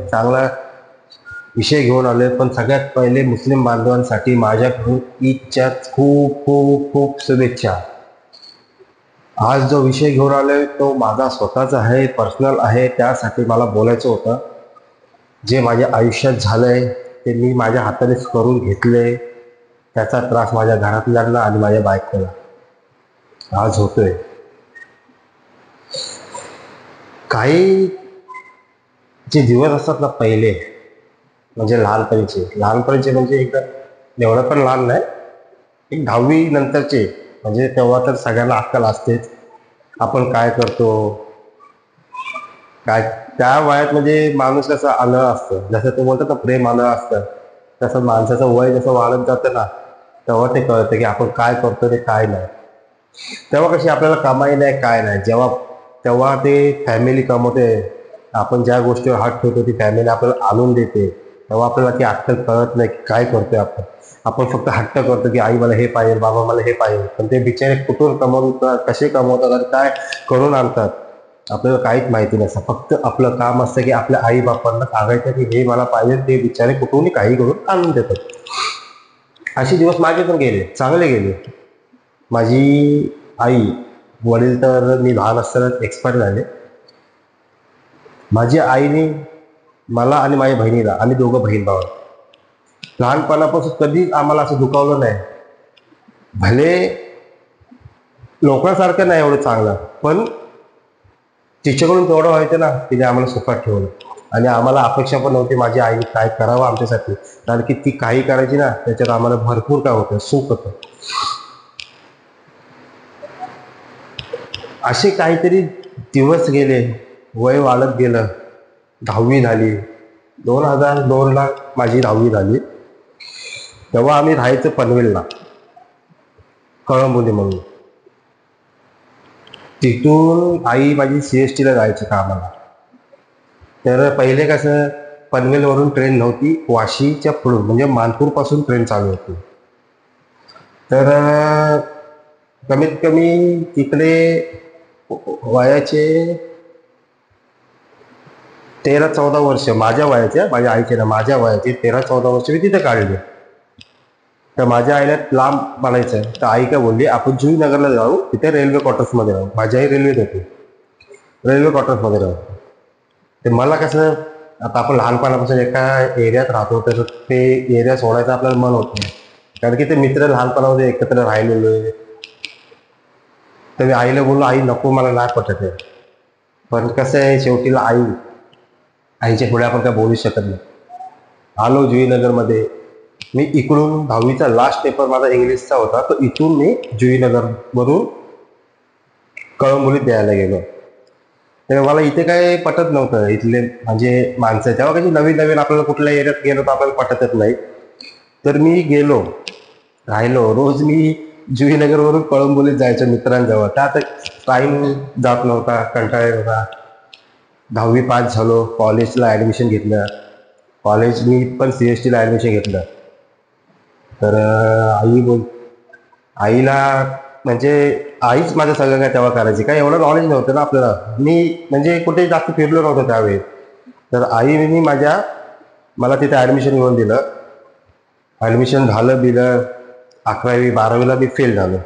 चांगला विषय घेऊन आलोय, पण सगळ्यात पहिले मुस्लिम बांधवांसाठी माझ्याकडून ईदच्या खूप खूप खूप शुभेच्छा. आज जो विषय घेऊन आलोय तो माझा स्वतःचा आहे, पर्सनल आहे. त्यासाठी मला बोलायचं होतं. जे माझ्या आयुष्यात झालंय ते मी माझ्या हातानेच करून घेतले. त्याचा त्रास माझ्या घरातल्यांना आणि माझ्या बायकोला आज होतोय. काही जे दिवस असतात ना पहिले, म्हणजे लहानपणीचे म्हणजे एकदम एवढं पण लहान नाही, एक 10वी नंतरचे. म्हणजे तेव्हा तर सगळ्यांना अक्कल असतेच, आपण काय करतो काय. त्या वयात म्हणजे माणूस कसं आलं असतं, जसं ते बोलतात ना प्रेम आलं असतं, तसं माणसाचं वय जसं वाढत जातं ना, तेव्हा ते कळतं की आपण काय करतो ते काय नाही. तेव्हा कशी आपल्याला कमाई नाही काय नाही, तेव्हा ते फॅमिली कमवते. आपण ज्या गोष्टीवर हात ठेवतो ती फॅमिली आपल्याला आणून देते. तेव्हा आपल्याला ती अक्कल कळत नाही की काय करतोय आपण. आपण फक्त हट्ट करतो की आई मला हे पाहिजे, बाबा मला हे पाहिजे. पण ते बिचारे कुठून कमवतात, कसे कमवतात आणि काय करून आणतात आपल्याला काहीच माहिती नसतं. फक्त आपलं काम असतं की आपल्या आई बापांना सांगायचं की हे मला पाहिजे, ते बिचारे कुठूनही काही करून आणून देतात. असे दिवस माझे पण गेले, चांगले गेले. माझी आई वडील तर मी लहान असतानाच एक्सपायर झाले. माझ्या आईने मला आणि माझ्या बहिणीला, आम्ही दोघं बहीण भाऊ, लहानपणापासून कधीच आम्हाला असं दुखावलं नाही. भले लोकांसारखं नाही एवढं चांगलं, पण तिच्याकडून तेवढं व्हायचं ना, तिने आम्हाला सुखात ठेवलं. आणि आम्हाला अपेक्षा पण नव्हती माझी आईने काय करावं आमच्यासाठी, कारण की ती काही करायची ना त्याच्यात आम्हाला भरपूर काय होतं, सुख होतं. असे काहीतरी दिवस गेले, वय वाढत गेलं. 10वी झाली, 2002ला माझी 10वी झाली. तेव्हा आम्ही राहायचं पनवेलला, कळंबोली म्हणून. तिथून आई माझी CSTला जायची कामाला. तर पहिले कसं, पनवेलवरून ट्रेन नव्हती, वाशीच्या पुढून म्हणजे मानपूरपासून ट्रेन चालू होती. तर कमीत कमी तिकडे वयाचे 13-14 वर्ष माझ्या वयाचे, माझ्या आईचे ना, माझ्या वयाचे 13-14 वर्ष मी तिथे काढले. तर माझ्या आईला लांब बनायचं, तर आई काय बोलली आपण जुईनगरला जाऊ, तिथे रेल्वे क्वार्टर्समध्ये राहू. माझी आई रेल्वेत होती, रेल्वे क्वार्टर्समध्ये राहू. ते मला कसं, आता आपण लहानपणापासून एका एरियात राहतो तर ते एरिया सोडायचं आपल्याला मन होत नाही, कारण की ते मित्र लहानपणामध्ये एकत्र राहिलेलो आहे. तर मी आईला बोललो आई नको, मला नाही पटत आहे. पण कसं आहे, शेवटीला आईच्या पुढे आपण काय बोलू शकत नाही. आलो जुईनगरमध्ये. मी इकडून 10वीचा लास्ट पेपर माझा इंग्लिशचा होता, तर इथून मी जुईनगरवरून कळंबोलीत द्यायला गेलो. तर मला इथे काय पटत नव्हतं, इथले म्हणजे माणसं तेव्हा कशी नवीन नवीन आपल्याला कुठल्या एरियात गेलो तर आपल्याला पटतच नाही. तर मी गेलो, राहिलो. रोज मी जुईनगरवरून कळंबोलीत जायचो मित्रांजवळ. तर आता टाईम जात नव्हता, कंटाळा येत होता. 10वी पास झालो, कॉलेजला ॲडमिशन घेतलं. कॉलेज मी पण CSTला ॲडमिशन घेतलं. तर आईला म्हणजे आईच माझं सगळं काय तेव्हा करायची. काय एवढं नॉलेज नव्हतं ना आपल्याला. मी म्हणजे कुठे जास्त फिरलो नव्हतो त्यावेळी. तर आईने मला तिथे ॲडमिशन घेऊन दिलं. ॲडमिशन झालं बिलं. 11वी 12वीला मी फेल झालो.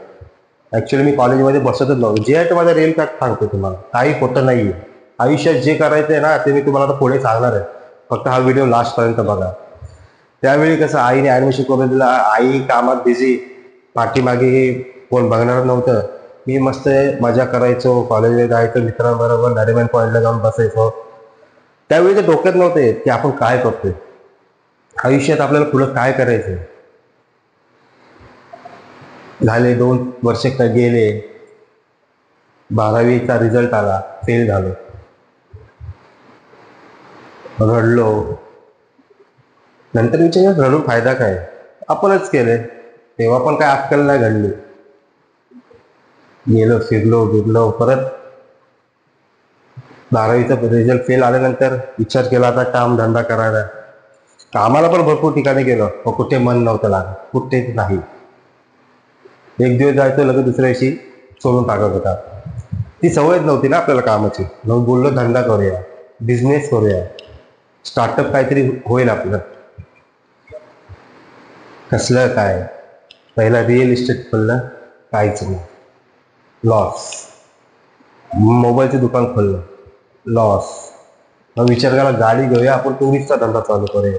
ॲक्च्युली मी कॉलेजमध्ये बसतच नव्हतो. जे आहे ते माझा रिअल फॅक्ट सांगतो तुम्हाला, काही खोटं नाही आहे. आयुष्यात जे करायचं आहे ना ते मी तुम्हाला आता पुढे सांगणार आहे. फक्त हा व्हिडिओ लास्टपर्यंत बघा. त्यावेळी कसं आईने ॲडमिशन करून दिलं. आई कामात बिझी, पाठीमागे कोण बघणार नव्हतं. मी मस्त मजा करायचो, कॉलेजला जायचो मित्रांबरोबर, नरिमन पॉईंटला जाऊन बसायचो. त्यावेळी ते डोक्यात नव्हते की आपण काय करतोय आयुष्यात, आपल्याला पुढं काय करायचं. झाले 2 वर्ष गेले, 12वीचा रिझल्ट आला, फेल झालो. रडलो. नंतर विचार रडून फायदा काय, आपणच केले. तेव्हा पण काय अक्कल नाही घडली. गेलो फिरलो बिरलो. परत 12वीचा रिझल्ट फेल आल्यानंतर विचार केला आता काम धंदा करायला. कामाला पण भरपूर ठिकाणी गेलो, पण कुठे मन नव्हतं लागत, कुठेच नाही. एक दिवस जायचं, लगेच दुसऱ्या दिवशी सोडून टाकत होता. ती सवयच नव्हती ना आपल्याला कामाची. मग बोललो धंदा करूया, बिझनेस करूया. स्टार्टअप काहीतरी होईल आपलं. कसलं काय, पहिला रिअल इस्टेट खोललं, काहीच नाही, लॉस. मोबाईलचं दुकान खोललं, लॉस. मग विचार करा, गाडी घेऊया आपण, टुरिस्टचा धंदा चालू करूया,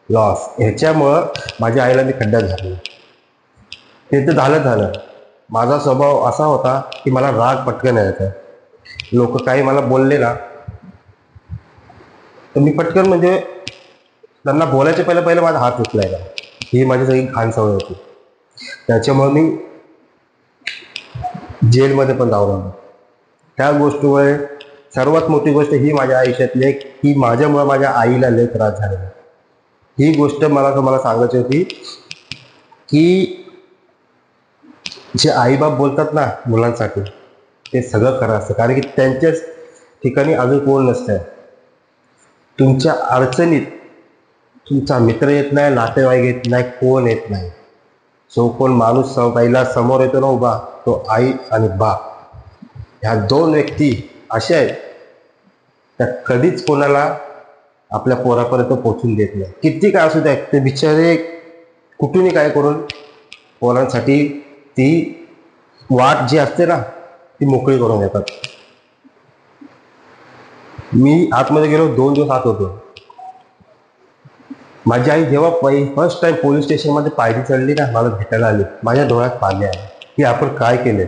लॉस. ह्याच्यामुळं माझ्या आईला मी खड्ड्यात घातलं. ते तर झालं. माझा स्वभाव असा होता की मला राग पटकन यायचा. लोक काही मला बोलले ना तर मी पटकन, म्हणजे त्यांना बोलायच्या पहिलं माझा हात उचलायला. ही माझी सगळी घाण सवय होती. त्याच्यामुळे मी जेलमध्ये पण जाऊ लागलो. त्या गोष्टीमुळे सर्वात मोठी गोष्ट ही माझ्या आयुष्यातली एक, की माझ्यामुळे माझ्या आईला लय त्रास झालेला. ही गोष्ट मला तुम्हाला सांगायची होती की जे आईबाप बोलतात ना मुलांसाठी, ते सगळं खरं असतं. कारण की त्यांच्याच ठिकाणी अजून कोण नसतं. तुमच्या अडचणीत तुमचा मित्र येत नाही, नातेवाईक येत नाही, कोण येत नाही. जो कोण माणूस पहिला समोर येतो ना उभा, तो आई आणि बाप. ह्या दोन व्यक्ती अशा आहेत त्या कधीच कोणाला आपल्या पोरापर्यंत पोहोचून देत नाही. किती काय असू द्या, ते बिचारे कुठूनही काय करून पोरांसाठी ती वाट जी असते ना ती मोकळी करून देतात. मी आतमध्ये गेलो, 2 दिवस आत होतो. माझी आई जेव्हा फर्स्ट टाइम पोलीस स्टेशनमध्ये पायरी चढली ना, मला भेटायला आली, माझ्या डोळ्यात पाणी आले की आपण काय केलंय.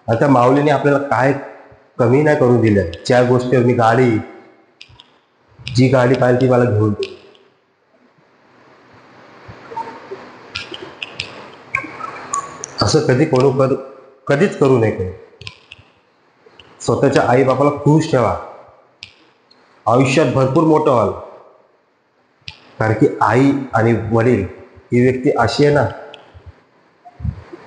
आता माऊलीने आपल्याला काय कमी नाही करून दिलं. ज्या गोष्टीवर मी जी गाडी पाहिजे ती मला घेऊन दिली. असं कधीच करू नये. स्वतःच्या आई बापाला खुश ठेवा, आयुष्यात भरपूर मोठं व्हाल. कारण की आई आणि वडील ही व्यक्ती अशी आहे ना,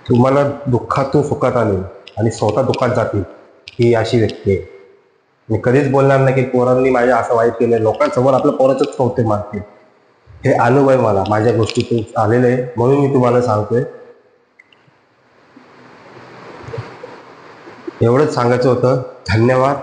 तुम्हाला दुःखातून सुखात आणेल आणि स्वतः दुःखात जातील, ही अशी व्यक्ती आहे. मी कधीच बोलणार नाही की पोरांनी माझ्या असं वाईट केलं. लोकांसमोर आपल्या पोराचंच कौतुक मानतील. हे अनुभव आहे मला माझ्या गोष्टीतून आलेलं आहे, म्हणून मी तुम्हाला सांगतोय. एवढंच सांगायचं होतं. धन्यवाद.